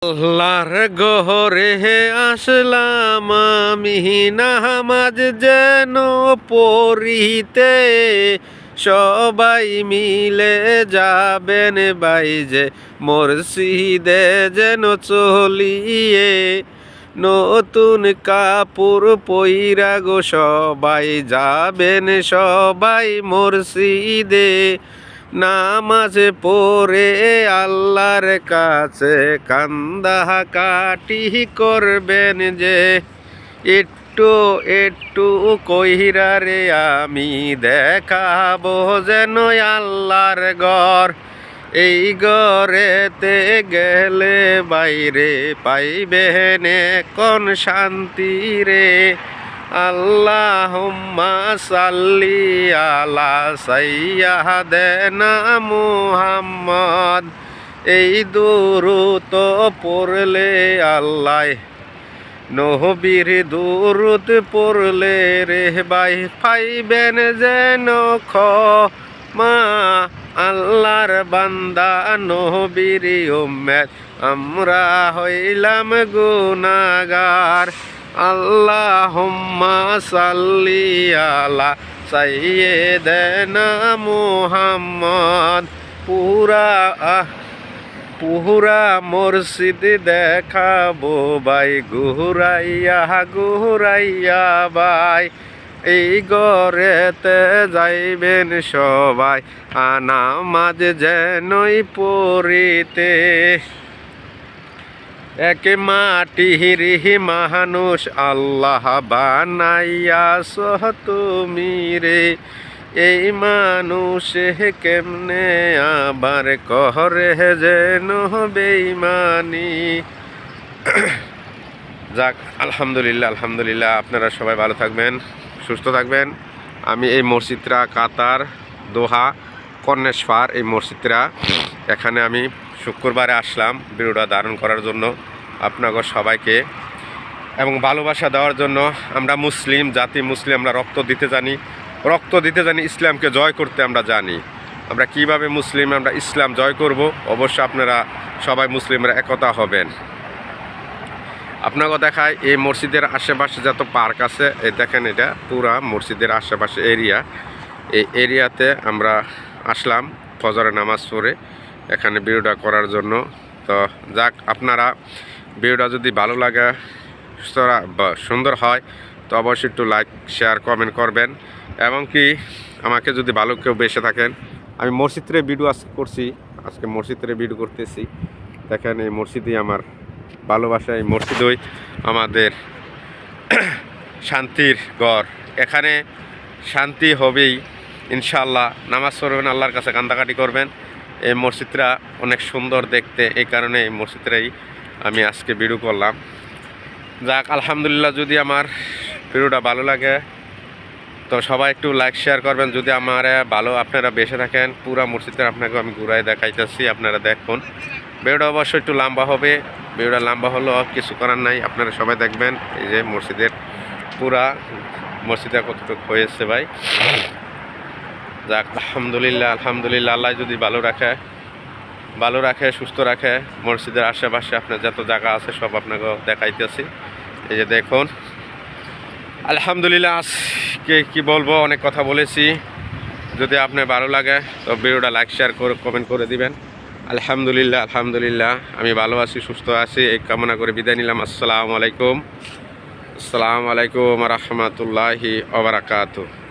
আল্লাহর গহরে আসলাম আমি নামাজ যেন পড়িতে, সবাই মিলে যাবেন বাইজে মসজিদে যেন চলিয়ে। নতুন কাপড় পইরা গো সবাই যাবেন সবাই মসজিদে। নামাজ পড়ে আল্লাহর কাছে কান্দা কাটি করবেন যে, একটু একটু কইরা রে আমি দেখাবো যেন আল্লাহর ঘর। এই ঘরেতে গেলে বাইরে পাইবেন কোন শান্তি রে। আল্লাহুম্মা সাল্লি আলা সাইয়্যিদিনা মুহাম্মদ। এই দুরূদ পড়লে আল্লাহ নবীর দুরূদ পড়লে রে ভাই পাইবেন যেন ক্ষমা। আল্লাহর বান্দা নবীর উম্মত আমরা হইলাম গুনাহগার। আল্লাহুম্মা সাল্লি আলা সাইয়্যিদিনা মুহাম্মদ। পুরা মসজিদ দেখাবো ভাই ঘুরাইয়া ঘুরাইয়া ভাই। এই ঘরেতে যাইবেন সবাই নামাজ যেনই পড়িতে। এক মাটির মানুষ আল্লাহ বানাইয়াছ তুমি রে। এই মানুষ কেমনে আবার করে যেন বেঈমানি। যাক, আলহামদুলিল্লাহ আলহামদুলিল্লাহ। আপনারা সবাই ভালো থাকবেন, সুস্থ থাকবেন। আমি এই মসজিদটা কাতার দোহা কর্নেশ্বর, এই মসজিদটা এখানে আমি শুক্রবারে আসলাম ভিডিওটা ধারণ করার জন্য আপনাদের সবাইকে এবং ভালোবাসা দেওয়ার জন্য। আমরা মুসলিম জাতি, মুসলিম, আমরা রক্ত দিতে জানি, ইসলামকে জয় করতে আমরা জানি। আমরা কিভাবে মুসলিম আমরা ইসলাম জয় করব, অবশ্য আপনারা সবাই মুসলিমরা একতা হবেন। আপনাকে দেখায় এই মসজিদের আশেপাশে যত পার্ক আছে, এই দেখেন এটা পুরা মসজিদের আশেপাশে এরিয়া। এই এরিয়াতে আমরা আসলাম ফজরের নামাজ পড়ে এখানে ভিডিওটা করার জন্য। তো যাক, আপনারা ভিডিওটা যদি ভালো লাগে সুন্দর হয় তো অবশ্যই একটু লাইক শেয়ার কমেন্ট করবেন। এবং কি আমাকে যদি ভালো কেউ বেসে থাকেন, আমি মসজিদের ভিডিও আজকে মসজিদের ভিডিও করতেছি। দেখেন এই মসজিদই আমার ভালোবাসা, এই মসজিদই আমাদের শান্তির ঘর। এখানে শান্তি হবেই ইনশাআল্লাহ। নামাজ পড়বেন, আল্লাহর কাছে কান্দাকাটি করবেন। এই মসজিদটা অনেক সুন্দর দেখতে, এই কারণে এই মসজিদটাই আমি আজকে ভিডিও করলাম। যাক, আলহামদুলিল্লাহ। যদি আমার ভিডিওটা ভালো লাগে তো সবাই একটু লাইক শেয়ার করবেন। যদি আমার ভালো আপনারা বেসে থাকেন, পুরা মসজিদটা আপনাকে আমি ঘুরাই দেখাইতেছি, আপনারা দেখুন। ভিডিওটা অবশ্যই একটু লম্বা হবে, ভিডিওটা লম্বা হলো কিছু করার নাই, আপনারা সবাই দেখবেন। এই যে পুরা মসজিদে কতটুকু হয়েছে ভাই। যাক, আলহামদুলিল্লাহ আলহামদুলিল্লাহ। আল্লাহ যদি ভালো রাখে সুস্থ রাখে। মসজিদের আশেপাশে আপনার যত জায়গা আছে সব আপনাকে দেখাইতেছি। এই যে দেখুন, আলহামদুলিল্লাহ। আজকে কি বলবো, অনেক কথা বলেছি। যদি আপনার ভালো লাগে তো ভিডিওটা লাইক শেয়ার করে কমেন্ট করে দিবেন। আলহামদুলিল্লাহ আলহামদুলিল্লাহ। আমি ভালো আছি, সুস্থ আছি, এই কামনা করে বিদায় নিলাম। আসসালামু আলাইকুম রহমতুল্লাহি ওয়া বারাকাতুহু।